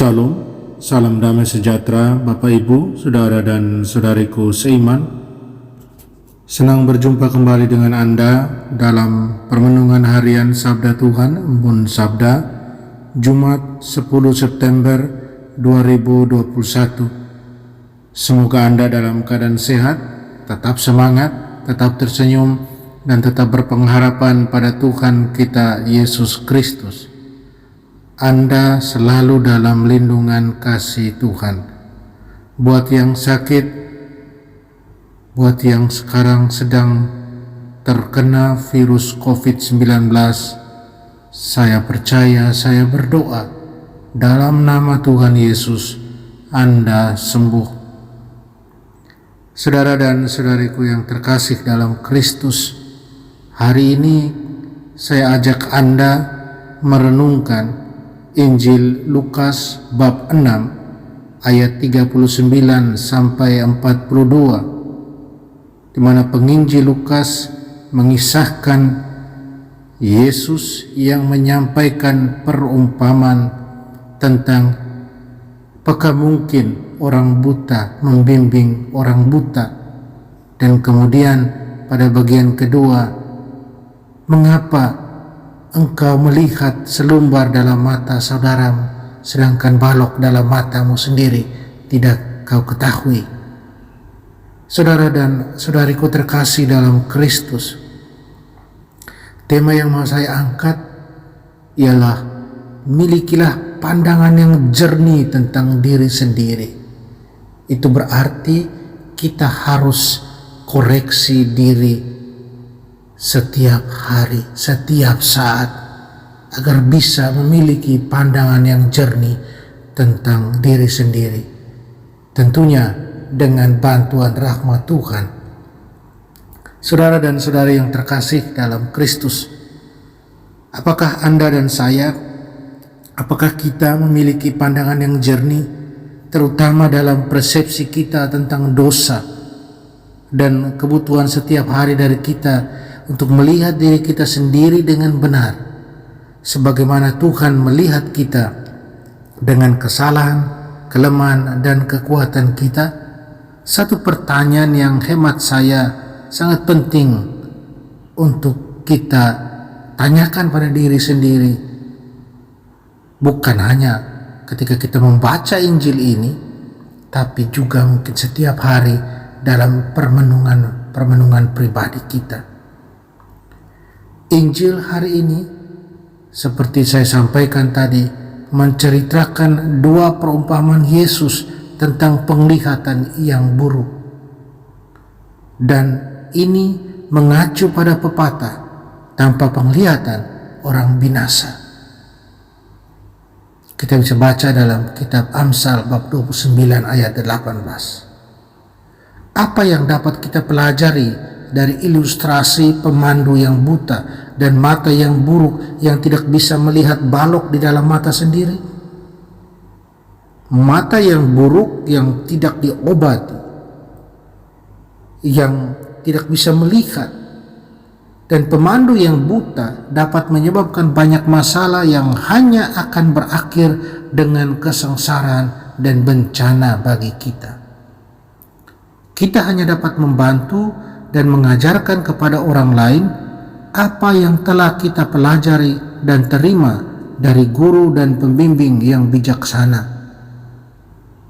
Shalom, salam damai sejahtera Bapak Ibu, Saudara dan Saudariku seiman. Senang berjumpa kembali dengan Anda dalam permenungan harian Sabda Tuhan, Embun Sabda, Jumat 10 September 2021. Semoga Anda dalam keadaan sehat, tetap semangat, tetap tersenyum, dan tetap berpengharapan pada Tuhan kita Yesus Kristus. Anda selalu dalam lindungan kasih Tuhan. Buat yang sakit, buat yang sekarang sedang terkena virus COVID-19, saya percaya, saya berdoa, dalam nama Tuhan Yesus, Anda sembuh. Saudara dan saudariku yang terkasih dalam Kristus, hari ini saya ajak Anda merenungkan Injil Lukas bab 6 ayat 39 sampai 42, di mana penginjil Lukas mengisahkan Yesus yang menyampaikan perumpamaan tentang apakah mungkin orang buta membimbing orang buta, dan kemudian pada bagian kedua, mengapa engkau melihat selumbar dalam mata saudaramu, sedangkan balok dalam matamu sendiri tidak kau ketahui. Saudara dan saudariku terkasih dalam Kristus, tema yang mau saya angkat ialah milikilah pandangan yang jernih tentang diri sendiri. Itu berarti kita harus koreksi diri setiap hari, setiap saat, agar bisa memiliki pandangan yang jernih tentang diri sendiri. Tentunya dengan bantuan rahmat Tuhan. Saudara dan saudari yang terkasih dalam Kristus, apakah Anda dan saya, apakah kita memiliki pandangan yang jernih, terutama dalam persepsi kita tentang dosa dan kebutuhan setiap hari dari kita untuk melihat diri kita sendiri dengan benar, sebagaimana Tuhan melihat kita dengan kesalahan, kelemahan, dan kekuatan kita? Satu pertanyaan yang hemat saya sangat penting untuk kita tanyakan pada diri sendiri, bukan hanya ketika kita membaca Injil ini, tapi juga mungkin setiap hari dalam permenungan pribadi kita. Injil hari ini, seperti saya sampaikan tadi, menceritakan dua perumpamaan Yesus tentang penglihatan yang buruk. Dan ini mengacu pada pepatah, tanpa penglihatan orang binasa. Kita bisa baca dalam kitab Amsal bab 29 ayat 18. Apa yang dapat kita pelajari dari ilustrasi pemandu yang buta dan mata yang buruk yang tidak bisa melihat balok di dalam mata sendiri? Mata yang buruk yang tidak diobati, yang tidak bisa melihat, dan pemandu yang buta dapat menyebabkan banyak masalah yang hanya akan berakhir dengan kesengsaraan dan bencana bagi kita. Kita hanya dapat membantu dan mengajarkan kepada orang lain apa yang telah kita pelajari dan terima dari guru dan pembimbing yang bijaksana.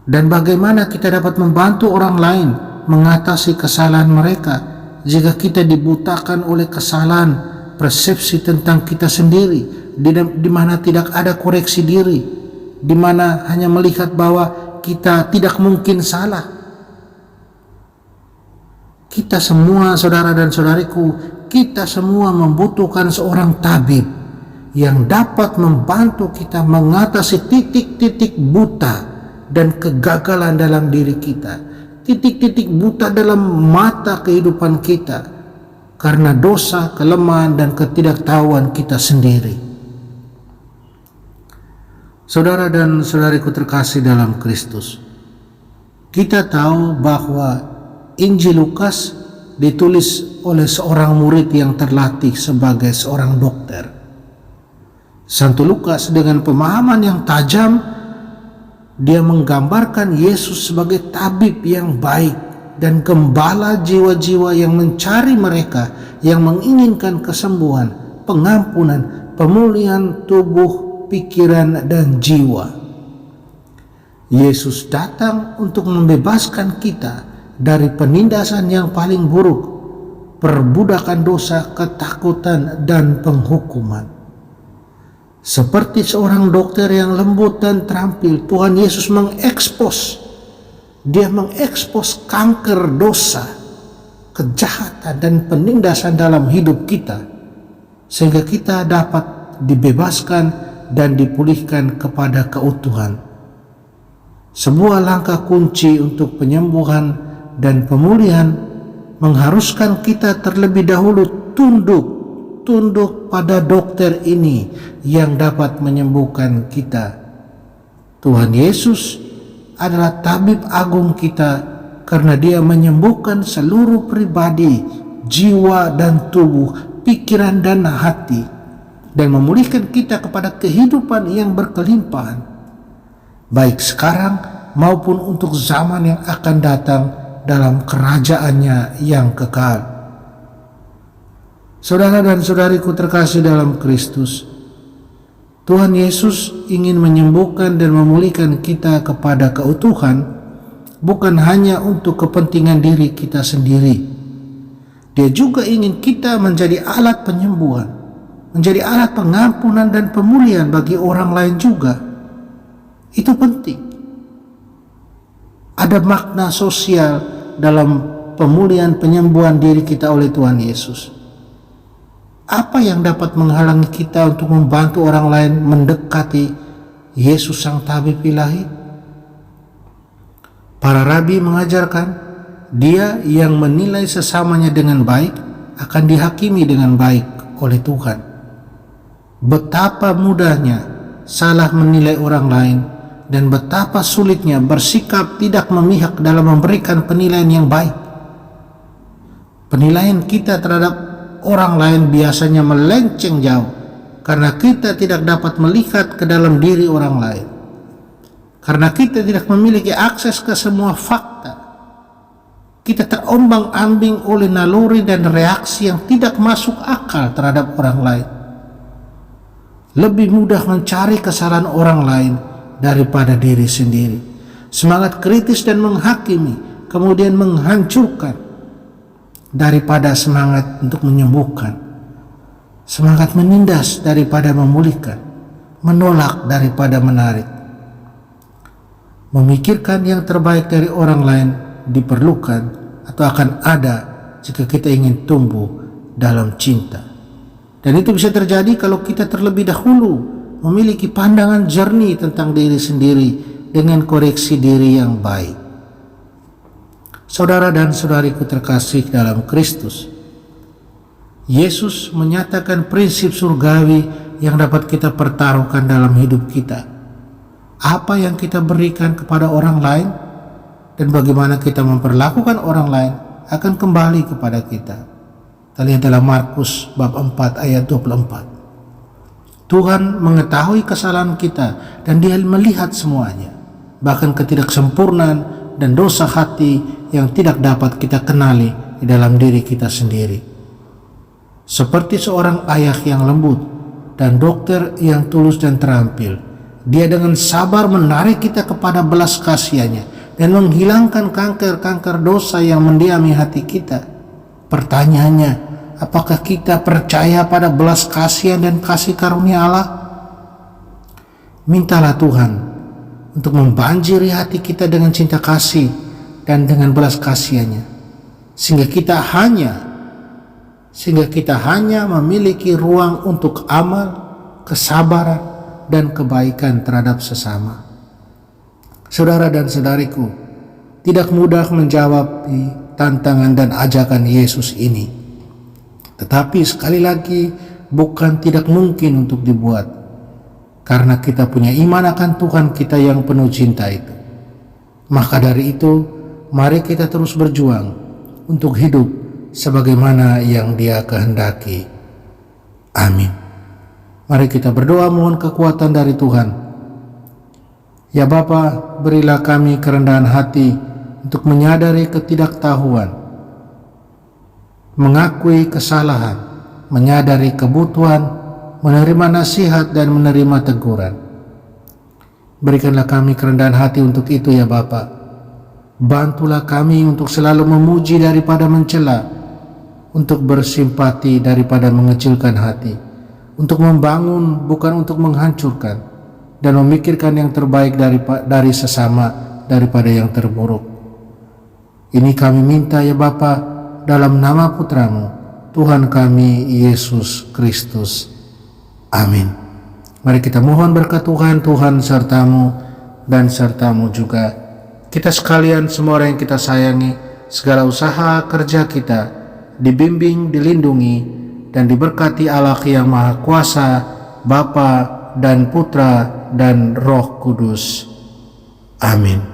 Dan bagaimana kita dapat membantu orang lain mengatasi kesalahan mereka jika kita dibutakan oleh kesalahan persepsi tentang kita sendiri, di mana tidak ada koreksi diri, di mana hanya melihat bahwa kita tidak mungkin salah. Kita semua, saudara dan saudariku, kita semua membutuhkan seorang tabib yang dapat membantu kita mengatasi titik-titik buta dan kegagalan dalam diri kita, titik-titik buta dalam mata kehidupan kita karena dosa, kelemahan, dan ketidaktahuan kita sendiri. Saudara dan saudariku terkasih dalam Kristus, kita tahu bahwa Injil Lukas ditulis oleh seorang murid yang terlatih sebagai seorang dokter. Santo Lukas dengan pemahaman yang tajam Dia menggambarkan Yesus sebagai tabib yang baik dan gembala jiwa-jiwa yang mencari mereka yang menginginkan kesembuhan, pengampunan, pemulihan tubuh, pikiran, dan jiwa. Yesus datang untuk membebaskan kita dari penindasan yang paling buruk, perbudakan dosa, ketakutan, dan penghukuman. Seperti seorang dokter yang lembut dan terampil, Tuhan Yesus mengekspos. Dia mengekspos kanker dosa, kejahatan, dan penindasan dalam hidup kita, sehingga kita dapat dibebaskan dan dipulihkan kepada keutuhan. Sebuah langkah kunci untuk penyembuhan dan pemulihan mengharuskan kita terlebih dahulu tunduk pada dokter ini yang dapat menyembuhkan kita. Tuhan Yesus adalah tabib agung kita karena dia menyembuhkan seluruh pribadi, jiwa dan tubuh, pikiran dan hati, dan memulihkan kita kepada kehidupan yang berkelimpahan, baik sekarang maupun untuk zaman yang akan datang dalam kerajaannya yang kekal. Saudara dan saudariku terkasih dalam Kristus, Tuhan Yesus ingin menyembuhkan dan memulihkan kita kepada keutuhan, bukan hanya untuk kepentingan diri kita sendiri. Dia juga ingin kita menjadi alat penyembuhan, menjadi alat pengampunan dan pemulihan bagi orang lain juga. Itu penting. Ada makna sosial dalam pemulihan penyembuhan diri kita oleh Tuhan Yesus. Apa yang dapat menghalangi kita untuk membantu orang lain mendekati Yesus Sang Tabib Ilahi? Para rabi mengajarkan, dia yang menilai sesamanya dengan baik akan dihakimi dengan baik oleh Tuhan. Betapa mudahnya salah menilai orang lain dan betapa sulitnya bersikap tidak memihak dalam memberikan penilaian yang baik. Penilaian kita terhadap orang lain biasanya melenceng jauh karena kita tidak dapat melihat ke dalam diri orang lain. Karena kita tidak memiliki akses ke semua fakta, kita terombang-ambing oleh naluri dan reaksi yang tidak masuk akal terhadap orang lain. Lebih mudah mencari kesalahan orang lain daripada diri sendiri. Semangat kritis dan menghakimi kemudian menghancurkan daripada semangat untuk menyembuhkan, semangat menindas daripada memulihkan, menolak daripada menarik. Memikirkan yang terbaik dari orang lain diperlukan atau akan ada jika kita ingin tumbuh dalam cinta. Dan itu bisa terjadi kalau kita terlebih dahulu memiliki pandangan jernih tentang diri sendiri dengan koreksi diri yang baik. Saudara dan saudariku terkasih dalam Kristus, Yesus menyatakan prinsip surgawi yang dapat kita pertaruhkan dalam hidup kita. Apa yang kita berikan kepada orang lain dan bagaimana kita memperlakukan orang lain akan kembali kepada kita. Kita lihat dalam Markus bab 4 ayat 24. Tuhan mengetahui kesalahan kita dan Dia melihat semuanya, bahkan ketidaksempurnaan dan dosa hati yang tidak dapat kita kenali di dalam diri kita sendiri. Seperti seorang ayah yang lembut dan dokter yang tulus dan terampil, Dia dengan sabar menarik kita kepada belas kasihannya dan menghilangkan kanker-kanker dosa yang mendiami hati kita. Pertanyaannya, apakah kita percaya pada belas kasihan dan kasih karunia Allah? Mintalah Tuhan untuk membanjiri hati kita dengan cinta kasih dan dengan belas kasihannya, sehingga kita hanya memiliki ruang untuk amal, kesabaran, dan kebaikan terhadap sesama. Saudara dan saudariku, tidak mudah menjawab tantangan dan ajakan Yesus ini, tetapi sekali lagi bukan tidak mungkin untuk dibuat, karena kita punya iman akan Tuhan kita yang penuh cinta itu. Maka dari itu, mari kita terus berjuang untuk hidup sebagaimana yang Dia kehendaki. Amin. Mari kita berdoa mohon kekuatan dari Tuhan Ya Bapa, berilah kami kerendahan hati untuk menyadari ketidaktahuan, mengakui kesalahan, menyadari kebutuhan, menerima nasihat dan menerima teguran. Berikanlah kami kerendahan hati untuk itu ya Bapa. Bantulah kami untuk selalu memuji daripada mencela, untuk bersimpati daripada mengecilkan hati, untuk membangun bukan untuk menghancurkan, dan memikirkan yang terbaik dari sesama daripada yang terburuk. Ini kami minta ya Bapa, dalam nama Putramu, Tuhan kami Yesus Kristus. Amin. Mari kita mohon berkat Tuhan, Tuhan sertamu dan sertamu juga. Kita sekalian, semua orang yang kita sayangi, segala usaha kerja kita dibimbing, dilindungi, dan diberkati Allah yang Maha Kuasa, Bapa dan Putra dan Roh Kudus. Amin.